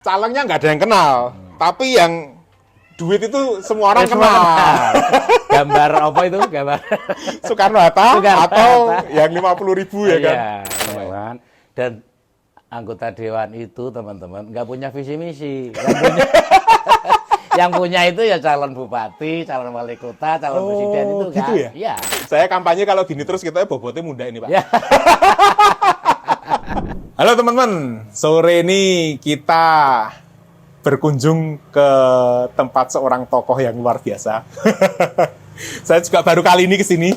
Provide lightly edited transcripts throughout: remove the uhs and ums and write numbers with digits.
Calegnya nggak ada yang kenal, tapi yang duit itu semua orang Semua kenal. Gambar apa itu? Gambar Soekarno-Hatta Soekarno-Hatta. atau yang 50.000 ya kan? Iya, kan? Dan anggota dewan itu teman-teman nggak punya visi misi. Yang punya itu ya calon bupati, calon wali kota, calon presiden itu kan. Gitu ya? Iya. Saya kampanye kalau gini terus kita bobotnya muda ini Pak. Ya. Halo teman-teman, sore ini kita berkunjung ke tempat seorang tokoh yang luar biasa. Saya juga baru kali ini ke sini.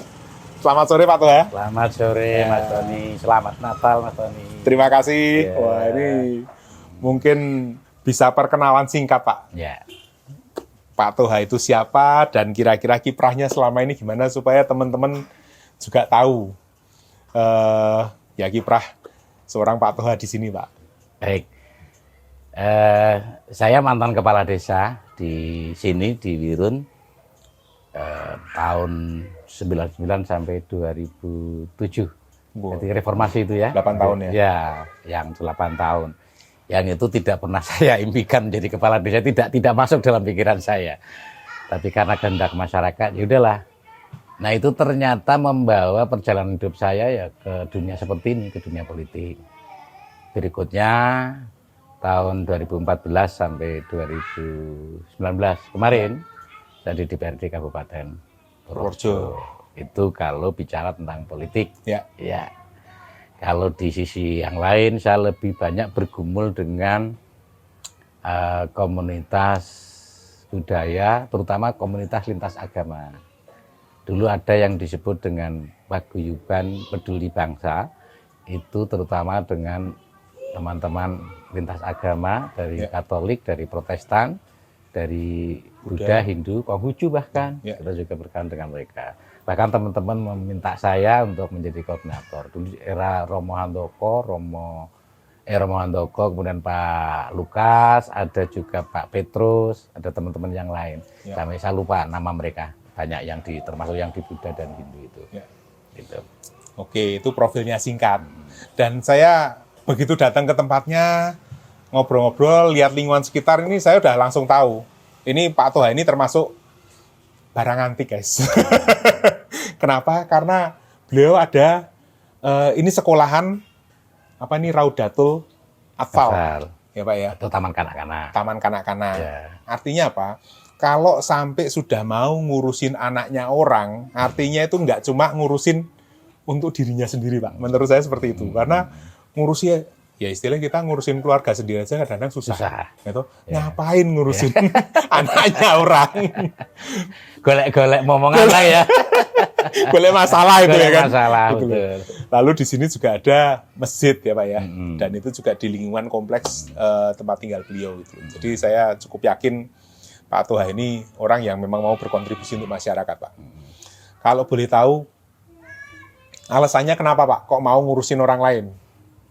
Selamat sore Pak Toha. Selamat sore Mas Tony. Selamat Natal Mas Tony. Terima kasih. Ya. Wah ini mungkin bisa perkenalan singkat Pak. Ya. Pak Toha itu siapa dan kira-kira kiprahnya selama ini gimana supaya teman-teman juga tahu ya kiprah seorang Pak Toha di sini Pak. Baik. Saya mantan kepala desa di sini di Wirun tahun 99 sampai 2007. Wow. Jadi reformasi itu ya. 8 tahun ya? Ya, yang 8 tahun. Yang itu tidak pernah saya impikan menjadi kepala desa, tidak masuk dalam pikiran saya. Tapi karena kehendak masyarakat, ya udahlah. Nah itu ternyata membawa perjalanan hidup saya ya ke dunia seperti ini, ke dunia politik. Berikutnya tahun 2014 sampai 2019 kemarin saya di DPRD Kabupaten Purworejo. Itu kalau bicara tentang politik. Ya. Ya. Kalau di sisi yang lain saya lebih banyak bergumul dengan komunitas budaya, terutama komunitas lintas agama. Dulu ada yang disebut dengan paguyuban peduli bangsa, itu terutama dengan teman-teman lintas agama dari Katolik, dari Protestan, dari Buddha, Hindu, Konghucu bahkan. Kita juga berkawan dengan mereka. Bahkan teman-teman meminta saya untuk menjadi koordinator. Dulu era Romo Handoko, kemudian Pak Lukas, ada juga Pak Petrus, ada teman-teman yang lain. Sampai saya lupa nama mereka. Banyak yang termasuk yang di Buddha dan Hindu itu. Gitu. Oke, itu profilnya singkat. Dan saya begitu datang ke tempatnya, ngobrol-ngobrol, lihat lingkungan sekitar ini, saya udah langsung tahu. Ini Pak Toha ini termasuk barang antik, guys. Kenapa? Karena beliau ada, ini sekolahan, apa ini, Raudatul Atfal. Ya Pak ya? Atau Taman Kanak-Kanak. Taman Kanak-Kanak. Ya. Artinya apa? Kalau sampai sudah mau ngurusin anaknya orang, artinya itu nggak cuma ngurusin untuk dirinya sendiri, Pak. Menurut saya seperti itu. Karena ngurusin, ya istilahnya kita ngurusin keluarga sendiri aja kadang-kadang susah. Gitu. Ngapain ngurusin anaknya orang? Golek-golek momongan lah ya. Golek masalah itu ya kan? Masalah, gitu. betul. Lalu di sini juga ada masjid ya Pak ya. Dan itu juga di lingkungan kompleks tempat tinggal beliau itu. Jadi saya cukup yakin Pak Toha ini orang yang memang mau berkontribusi untuk masyarakat, Pak. Kalau boleh tahu, alasannya kenapa, Pak? Kok mau ngurusin orang lain?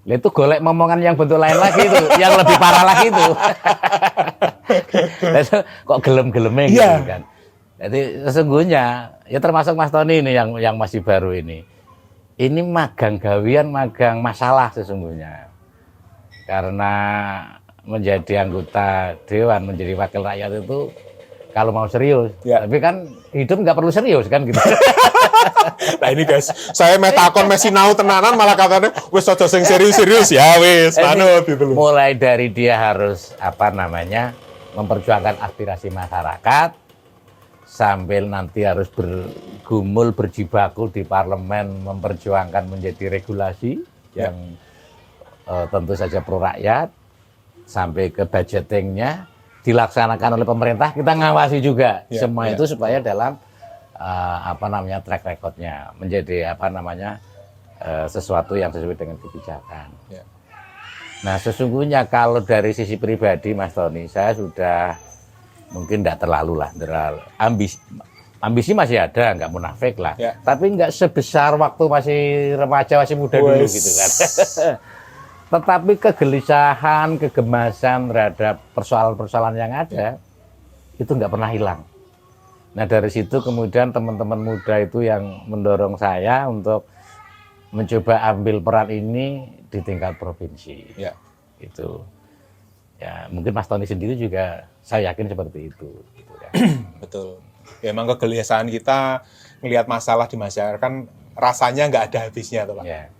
Itu golek momongan yang bentuk lain lagi itu, yang lebih parah lagi itu. Kok gelem-gelemnya gitu kan. Jadi sesungguhnya, ya termasuk Mas Tony ini yang masih baru ini. Ini magang gawian, magang masalah sesungguhnya. Karena menjadi anggota dewan, menjadi wakil rakyat itu kalau mau serius, tapi kan hidup nggak perlu serius kan gitu. Nah ini guys, saya metakon sinau tenanan malah katanya wis aja sing serius-serius ya wis manut gitu loh. Mulai dari dia harus memperjuangkan aspirasi masyarakat sambil nanti harus bergumul berjibaku di parlemen memperjuangkan menjadi regulasi yang tentu saja pro rakyat. Sampai ke budgetingnya dilaksanakan oleh pemerintah, kita ngawasi juga semua itu supaya dalam track recordnya menjadi sesuatu yang sesuai dengan kebijakan. Nah sesungguhnya kalau dari sisi pribadi Mas Tony, saya sudah mungkin tidak terlalu lah, ambisi masih ada, nggak munafik lah, tapi nggak sebesar waktu masih remaja, masih muda dulu gitu kan. Tetapi kegelisahan, kegemasan terhadap persoalan-persoalan yang ada, itu nggak pernah hilang. Nah dari situ kemudian teman-teman muda itu yang mendorong saya untuk mencoba ambil peran ini di tingkat provinsi. Itu. Ya mungkin Mas Tony sendiri juga saya yakin seperti itu. Gitu kan. Betul. Ya, emang kegelisahan kita melihat masalah di masyarakat rasanya nggak ada habisnya tuh Pak. Ya.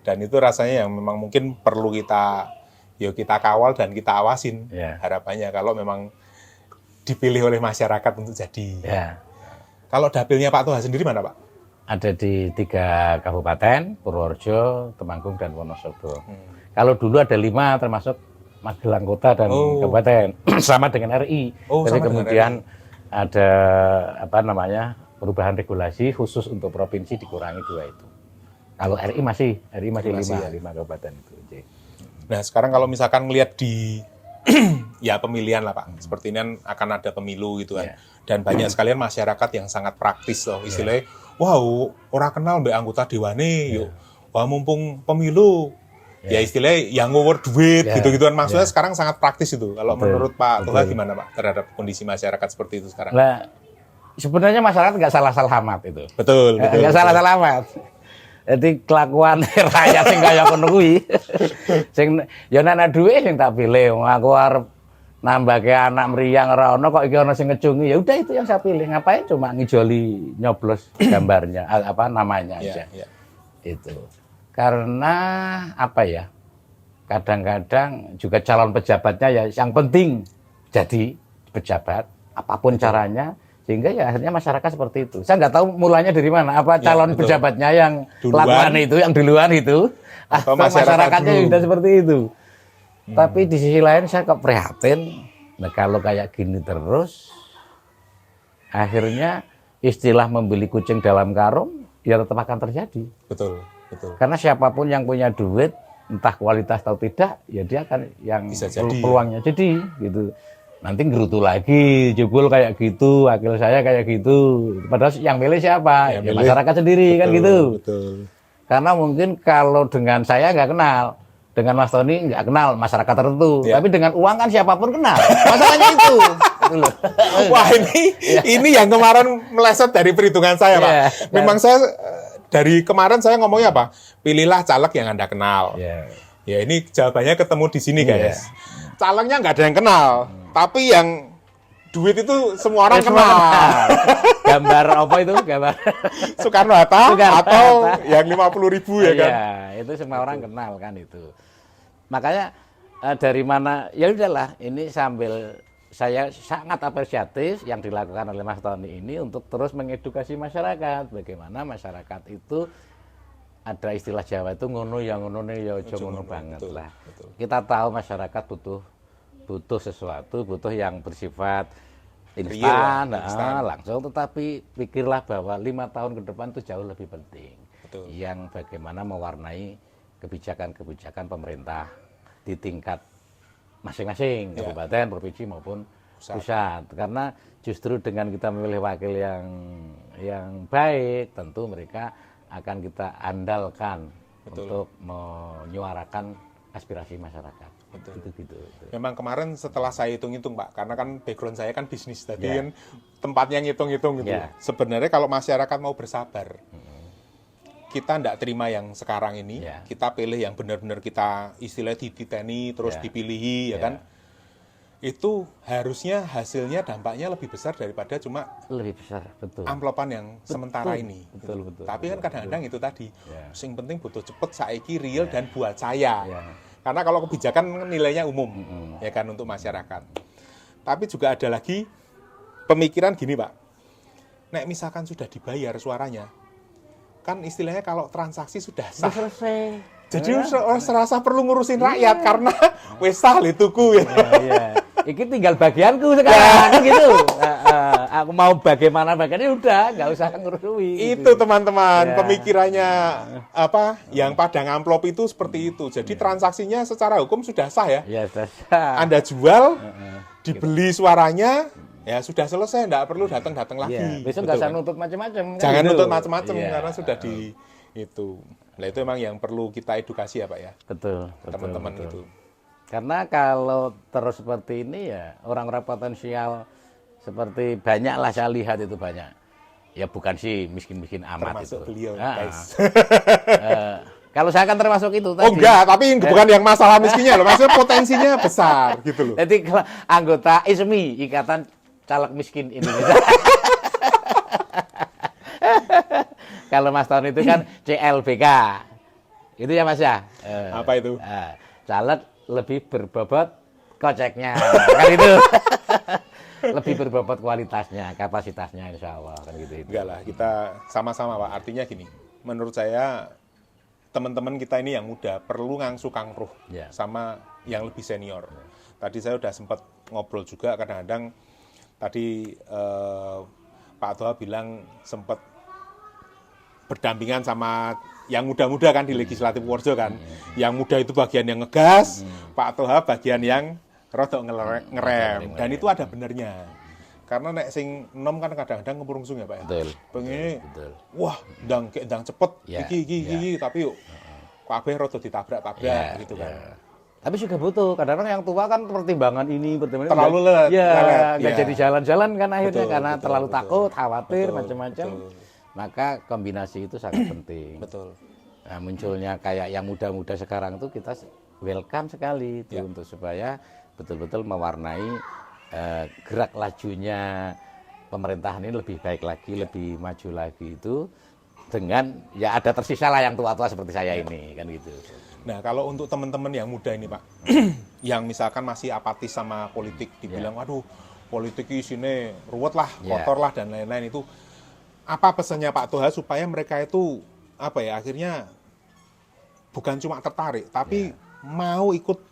Dan itu rasanya yang memang mungkin perlu kita kawal dan kita awasin harapannya kalau memang dipilih oleh masyarakat untuk jadi. Ya. Kalau dapilnya Pak Toha sendiri mana Pak? Ada di 3 kabupaten, Purworejo, Temanggung, dan Wonosobo. Kalau dulu ada 5 termasuk Magelang Kota dan Kabupaten, sama dengan RI. Tapi kemudian ada perubahan regulasi khusus untuk provinsi dikurangi 2 itu. Kalau RI masih 5 kabupaten itu. Nah sekarang kalau misalkan melihat di ya pemilihan lah Pak, seperti ini kan akan ada pemilu gitu kan, dan banyak sekalian masyarakat yang sangat praktis loh istilahnya. Wow, orang kenal mbak anggota dewane, yuk, wah mumpung pemilu, ya istilahnya yang ngawur duit gitu-gituan. Maksudnya sekarang sangat praktis itu. Kalau menurut Pak Toha gimana Pak terhadap kondisi masyarakat seperti itu sekarang? Nah, sebenarnya masyarakat nggak salah-salah amat itu. Betul. Nggak salah-salah amat. Jadi kelakuan rakyat sing kaya ngono kuwi. Sing ya nek ana dhuwit sing tak pilih. Aku arep nambah ke anak meriang ora ono kok iki ono sing ngecungi. Ya udah itu yang saya pilih. Ngapain cuma ngijoli nyoblos gambarnya namanya aja. Itu. Karena apa ya? Kadang-kadang juga calon pejabatnya ya yang penting jadi pejabat apapun caranya. Sehingga ya akhirnya masyarakat seperti itu. Saya nggak tahu mulanya dari mana. Apa calon pejabatnya yang lakukan itu, yang duluan itu, atau masyarakatnya yang sudah seperti itu. Tapi di sisi lain saya kok prihatin. Nah kalau kayak gini terus, akhirnya istilah membeli kucing dalam karung, ya tetap akan terjadi. Betul. Karena siapapun yang punya duit, entah kualitas atau tidak, ya dia akan yang peluangnya jadi gitu. Nanti gerutu lagi, jebol kayak gitu, wakil saya kayak gitu. Padahal yang milih siapa? Ya masyarakat sendiri, betul, kan gitu. Betul. Karena mungkin kalau dengan saya nggak kenal, dengan Mas Tony nggak kenal masyarakat tertentu. Tapi dengan uang kan siapapun kenal. Masalahnya itu. Wah ini yang kemarin meleset dari perhitungan saya Pak. Memang saya dari kemarin saya ngomongnya apa? Pilihlah caleg yang Anda kenal. Ya ini jawabannya ketemu di sini guys. Calegnya nggak ada yang kenal. Tapi yang duit itu semua orang kenal. Gambar apa itu? Gambar Soekarno-Hatta atau yang 50.000 ya kan? Iya, itu semua orang kenal kan itu. Makanya dari mana ya udahlah ini sambil saya sangat apresiatif yang dilakukan oleh Mas Tony ini untuk terus mengedukasi masyarakat. Bagaimana masyarakat itu ada istilah Jawa itu ngono ya ngono ya ojo ngono banget lah. Kita tahu masyarakat butuh sesuatu, butuh yang bersifat instan, langsung. Tetapi pikirlah bahwa 5 tahun ke depan itu jauh lebih penting. Yang bagaimana mewarnai kebijakan-kebijakan pemerintah di tingkat masing-masing, kabupaten, provinsi maupun pusat. Karena justru dengan kita memilih wakil yang baik, tentu mereka akan kita andalkan untuk menyuarakan aspirasi masyarakat. Gitu. Memang kemarin setelah saya hitung-hitung Pak, karena kan background saya kan bisnis tadi kan tempatnya ngitung-ngitung gitu. Sebenarnya kalau masyarakat mau bersabar, kita tidak terima yang sekarang ini, kita pilih yang benar-benar kita istilah dititeni terus dipilihi ya kan. Itu harusnya hasilnya dampaknya lebih besar daripada cuma amplopan yang sementara ini. Betul. Tapi kan kadang-kadang itu tadi, yang penting butuh cepet saiki real dan buat saya. Karena kalau kebijakan nilainya umum, ya kan untuk masyarakat. Tapi juga ada lagi pemikiran gini Pak, nek misalkan sudah dibayar suaranya, kan istilahnya kalau transaksi sudah sah. Selesai. Jadi serasa perlu ngurusin rakyat karena wes sah tuku ya. Iki tinggal bagianku sekarang gitu. Aku mau bagaimana bagiannya udah, nggak usah ngurus-ngurus. Itu teman-teman pemikirannya yang padang amplop itu seperti itu. Jadi transaksinya secara hukum sudah sah ya. Sudah sah. Anda jual, dibeli suaranya, ya sudah selesai, nggak perlu datang-datang lagi. Besok nggak usah nuntut macam-macam. Jangan nuntut macam-macam karena sudah di itu. Nah itu memang yang perlu kita edukasi ya Pak ya. Betul. Teman-teman itu. Karena kalau terus seperti ini ya orang-orang potensial seperti banyak lah saya lihat itu banyak. Ya bukan sih miskin-miskin amat. Termasuk itu. Beliau guys. Kalau saya kan termasuk itu tadi. Oh enggak, tapi bukan yang masalah miskinnya loh, maksudnya potensinya besar gitu loh. Jadi kalau anggota ISMI, Ikatan Caleg Miskin Indonesia. Kalau Mas Tahun itu kan CLBK. Itu ya Mas ya? Apa itu? Caleg lebih berbobot koceknya. Kan itu. Lebih berbobot kualitasnya, kapasitasnya insya Allah. Kan gitu. Enggak lah, kita sama-sama Pak. Artinya gini, menurut saya teman-teman kita ini yang muda perlu ngangsu kangruh sama yang lebih senior. Tadi saya udah sempat ngobrol juga, kadang-kadang tadi Pak Toha bilang sempat berdampingan sama yang muda-muda kan di Legislatif Warjo kan. Yang muda itu bagian yang ngegas, Pak Toha bagian yang rodok ngerem. Dan itu ada benernya. Karena nek sing enom kan kadang-kadang ngepurungsung ya Pak ya. Betul. Pengen, Betul. wah, ndang cepet, Ya, iki, tapi yuk, kabeh rodok ditabrak-tabrak gitu kan. Tapi juga butuh. Kadang-kadang yang tua kan pertimbangan ini, pertimbangan Terlalu itu. lelet. Ya, lelet, nggak jadi jalan-jalan kan akhirnya Betul, karena betul, terlalu betul. takut, khawatir, Betul, macam-macam. betul. Maka kombinasi itu sangat penting. Betul. Nah, munculnya kayak yang muda-muda sekarang tuh kita welcome sekali itu untuk supaya betul-betul mewarnai gerak lajunya pemerintahan ini lebih baik lagi, lebih maju lagi itu dengan ya ada tersisa lah yang tua-tua seperti saya ini kan gitu. Nah, kalau untuk teman-teman yang muda ini Pak, yang misalkan masih apatis sama politik, dibilang waduh, politik isinya ruwet lah, kotor lah dan lain-lain itu, apa pesannya Pak Toha supaya mereka itu apa ya, akhirnya bukan cuma tertarik, tapi mau ikut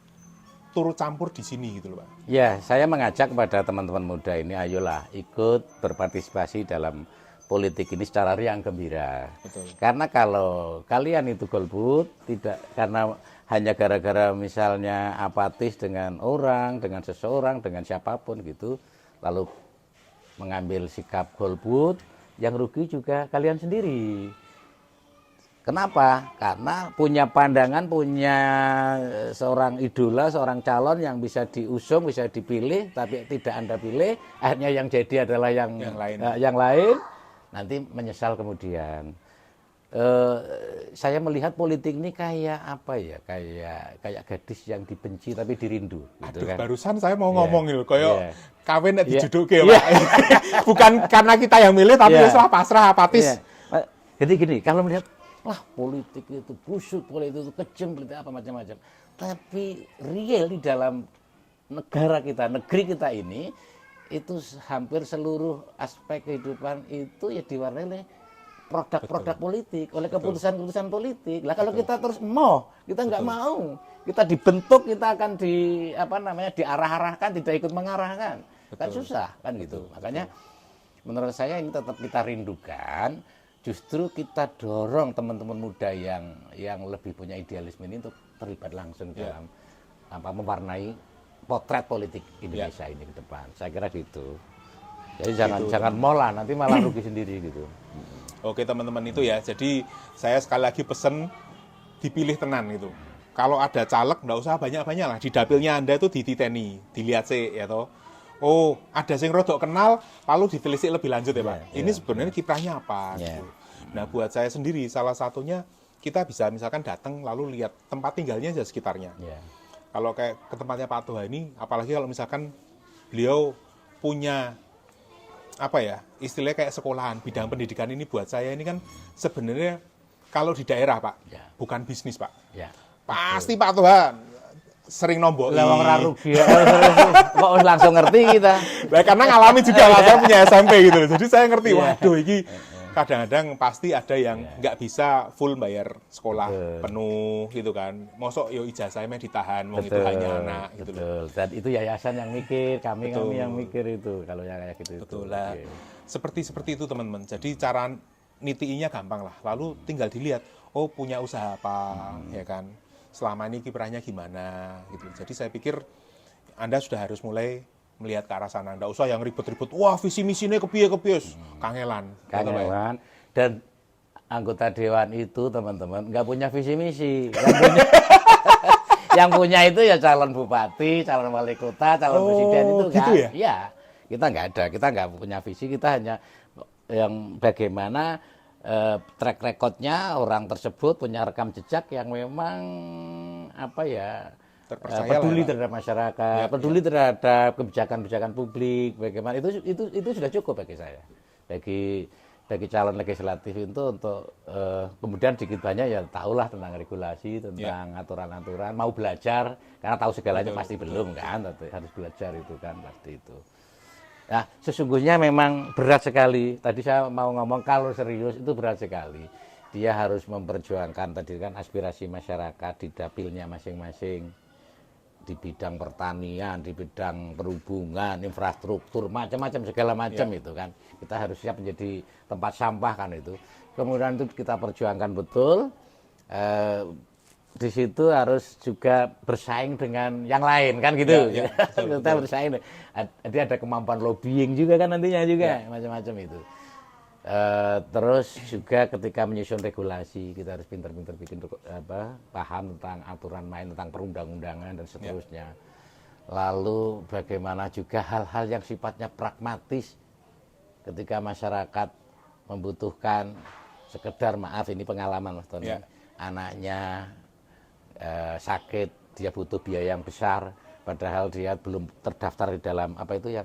turut campur di sini gitu loh Pak. Ya, saya mengajak kepada teman-teman muda ini, ayolah ikut berpartisipasi dalam politik ini secara riang gembira. Betul. Karena kalau kalian itu golput, tidak karena hanya gara-gara misalnya apatis dengan orang, dengan seseorang, dengan siapapun gitu, lalu mengambil sikap golput, yang rugi juga kalian sendiri. Kenapa? Karena punya pandangan, punya seorang idola, seorang calon yang bisa diusung, bisa dipilih, tapi tidak Anda pilih, akhirnya yang jadi adalah yang lain, nanti menyesal kemudian. Saya melihat politik ini kayak apa ya? Kayak gadis yang dibenci tapi dirindu. Gitu Aduh, kan? barusan saya mau ngomong gitu, kayak kawin nek dijuduke Yeah. Pak. Bukan karena kita yang milih, tapi wis lah pasrah apatis. Jadi gini, kalau melihat wah politik itu busuk, politik itu kejam, politik apa macam-macam. Tapi real di dalam negara kita, negeri kita ini, itu hampir seluruh aspek kehidupan itu ya diwarnai oleh produk-produk politik, oleh keputusan-keputusan politik. Lah kalau kita terus kita nggak mau, kita dibentuk, kita akan diarah-arahkan, tidak ikut mengarahkan, kan susah kan gitu. Makanya menurut saya ini tetap kita rindukan. Justru kita dorong teman-teman muda yang lebih punya idealisme ini untuk terlibat langsung dalam mewarnai potret politik Indonesia ini ke depan. Saya kira gitu. Jadi jangan mola, nanti malah rugi sendiri gitu. Oke teman-teman itu ya. Jadi saya sekali lagi pesen dipilih tenan gitu. Kalau ada caleg nggak usah banyak-banyak lah. Di dapilnya Anda itu dititeni, dilihat sih ya toh. Oh, ada yang rodok kenal, lalu ditelisik lebih lanjut ya Pak. Ini sebenarnya kiprahnya apa? Gitu. Nah, buat saya sendiri, salah satunya kita bisa misalkan datang lalu lihat tempat tinggalnya aja sekitarnya. Kalau kayak ke tempatnya Pak Toha ini, apalagi kalau misalkan beliau punya apa ya, istilahnya kayak sekolahan, bidang pendidikan ini buat saya ini kan sebenarnya kalau di daerah Pak, bukan bisnis Pak. Pasti Pak Toha sering nombok. Lawang rarugi kok langsung ngerti kita. Nah, karena ngalami juga lah, saya punya SMP gitu. Jadi saya ngerti, waduh ini kadang-kadang pasti ada yang nggak bisa full bayar sekolah penuh gitu kan. Mosok yo ijazahnya ditahan, mau itu hanya anak gitu loh. Dan itu yayasan yang mikir, kami yang mikir itu kalau yang kayak gitu. Betul lah. Seperti itu teman-teman. Jadi cara nitiinya gampang lah. Lalu tinggal dilihat, oh punya usaha apa, ya kan. Selama ini kiprahnya gimana gitu. Jadi saya pikir Anda sudah harus mulai melihat ke arah sana. Nggak usah yang ribet-ribet. Wah visi misinya kepiye. Kangelan. Dan anggota dewan itu teman-teman nggak punya visi misi. Yang punya itu ya calon bupati, calon wali kota, calon presiden itu gitu kan. Ya? Iya. Kita nggak ada. Kita nggak punya visi. Kita hanya yang bagaimana track recordnya orang tersebut punya rekam jejak yang memang Terpercaya peduli lah, Pak. terhadap masyarakat, peduli terhadap kebijakan-kebijakan publik, bagaimana itu sudah cukup bagi saya, bagi calon legislatif itu untuk kemudian sedikit banyak ya tahulah tentang regulasi, tentang aturan-aturan, mau belajar karena tahu segalanya pasti belum kan, tapi harus belajar itu kan pasti itu. Nah, sesungguhnya memang berat sekali. Tadi saya mau ngomong kalau serius itu berat sekali. Dia harus memperjuangkan tadi kan aspirasi masyarakat di dapilnya masing-masing. Di bidang pertanian, di bidang perhubungan, infrastruktur, macam-macam segala macam itu kan. Kita harus siap menjadi tempat sampah kan itu. Kemudian itu kita perjuangkan betul. Di situ harus juga bersaing dengan yang lain kan gitu. Kita bersaing. Jadi ada kemampuan lobbying juga kan nantinya juga macam-macam itu. Terus juga ketika menyusun regulasi kita harus pintar-pintar bikin paham tentang aturan main, tentang perundang-undangan dan seterusnya. Lalu bagaimana juga hal-hal yang sifatnya pragmatis ketika masyarakat membutuhkan sekedar maaf ini pengalaman Mas Tony, anaknya sakit, dia butuh biaya yang besar, padahal dia belum terdaftar di dalam BPJS.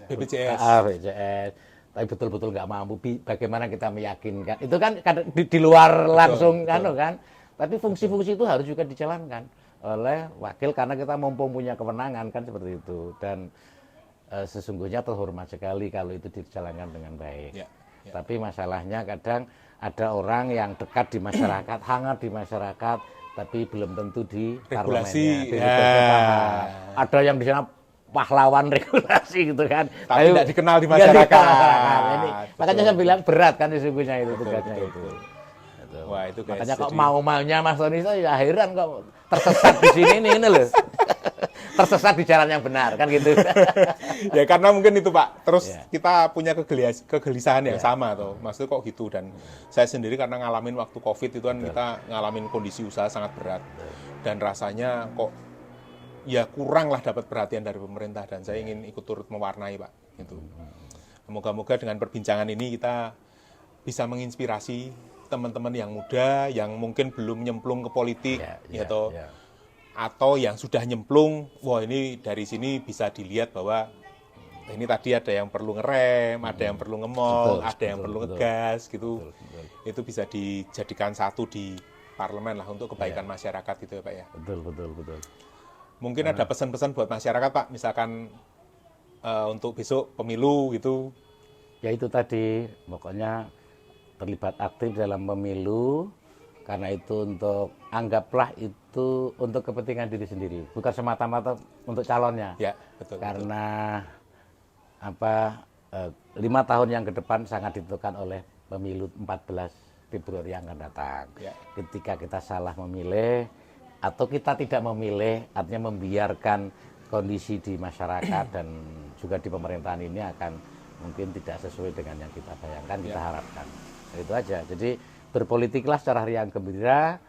BPJS. Tapi betul-betul nggak mampu. Bagaimana kita meyakinkan? Itu kan di luar langsung kan. Tapi fungsi-fungsi itu harus juga dijalankan oleh wakil karena kita mumpung punya kewenangan kan seperti itu. Dan sesungguhnya terhormat sekali kalau itu dijalankan dengan baik. Tapi masalahnya kadang ada orang yang dekat di masyarakat, hangat di masyarakat, tapi belum tentu di parlemennya. Ada yang di sana pahlawan regulasi gitu kan. Tapi tidak dikenal di masyarakat. Ini, makanya saya bilang berat kan sesungguhnya itu tugasnya itu. Wah, itu guys. Makanya kok mau-maunya Mas Tony saya heran kok tersesat di sini ini loh. Tersesat di jalan yang benar kan gitu. Ya karena mungkin itu Pak. Terus kita punya kegelisahan yang sama tuh. Maksudnya kok gitu, dan saya sendiri karena ngalamin waktu Covid itu kan kita ngalamin kondisi usaha sangat berat. Dan rasanya kok ya kurang lah dapat perhatian dari pemerintah, dan saya ingin ikut turut mewarnai Pak. Gitu. Moga-moga dengan perbincangan ini kita bisa menginspirasi teman-teman yang muda yang mungkin belum nyemplung ke politik atau yang sudah nyemplung. Wah, ini dari sini bisa dilihat bahwa ini tadi ada yang perlu ngerem, ada yang perlu ngemol, ada yang perlu ngegas gitu. Itu bisa dijadikan satu di parlemen lah untuk kebaikan masyarakat gitu ya Pak ya. Betul. Mungkin ada pesan-pesan buat masyarakat Pak, misalkan untuk besok pemilu gitu. Ya itu tadi, pokoknya terlibat aktif dalam pemilu, karena itu anggaplah itu untuk kepentingan diri sendiri, bukan semata-mata untuk calonnya. Ya, betul. Karena 5 tahun yang ke depan sangat ditentukan oleh pemilu 14 Februari yang akan datang. Ketika kita salah memilih, atau kita tidak memilih, artinya membiarkan kondisi di masyarakat dan juga di pemerintahan ini akan mungkin tidak sesuai dengan yang kita bayangkan, kita harapkan. Itu aja. Jadi berpolitiklah secara riang gembira,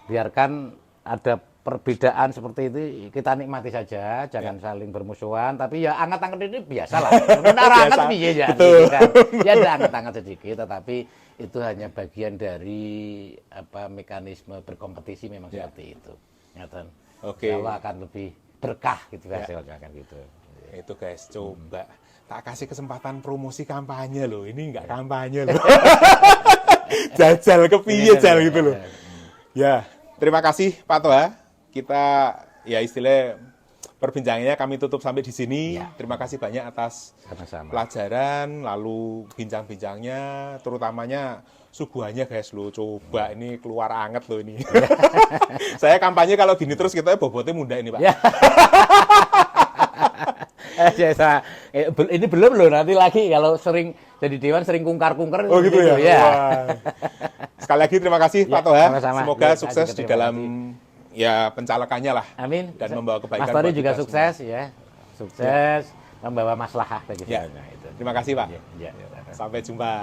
biarkan ada perbedaan seperti itu, kita nikmati saja, jangan saling bermusuhan, tapi ya anget-anget ini biasa lah. Anget piye ya. Ya ada anget-anget sedikit, tetapi itu hanya bagian dari mekanisme berkompetisi memang seperti itu. Nyata. Kalau akan lebih berkah gitu hasilnya kan gitu. Itu guys, coba tak kasih kesempatan promosi kampanye loh. Ini enggak kampanye loh. Jajal kepiye jal gitu loh. Ya, terima kasih Pak Toha. Kita ya istilahnya perbincangannya kami tutup sampai di sini. Terima kasih banyak atas pelajaran, lalu bincang-bincangnya, terutamanya suguhannya guys lo. Coba ini keluar anget loh ini. Saya kampanye kalau gini terus kita bobotnya muda ini Pak. Ini belum loh, nanti lagi kalau sering jadi dewan sering kungkar-kungkar. Oh gitu ya. Sekali lagi terima kasih Pak Toha. Semoga sukses di dalam pencalekannya lah. Amin. Dan membawa kebaikan. Mas Tony juga sukses semua. Sukses membawa maslahah bagi semuanya. Terima kasih Pak. Sampai jumpa.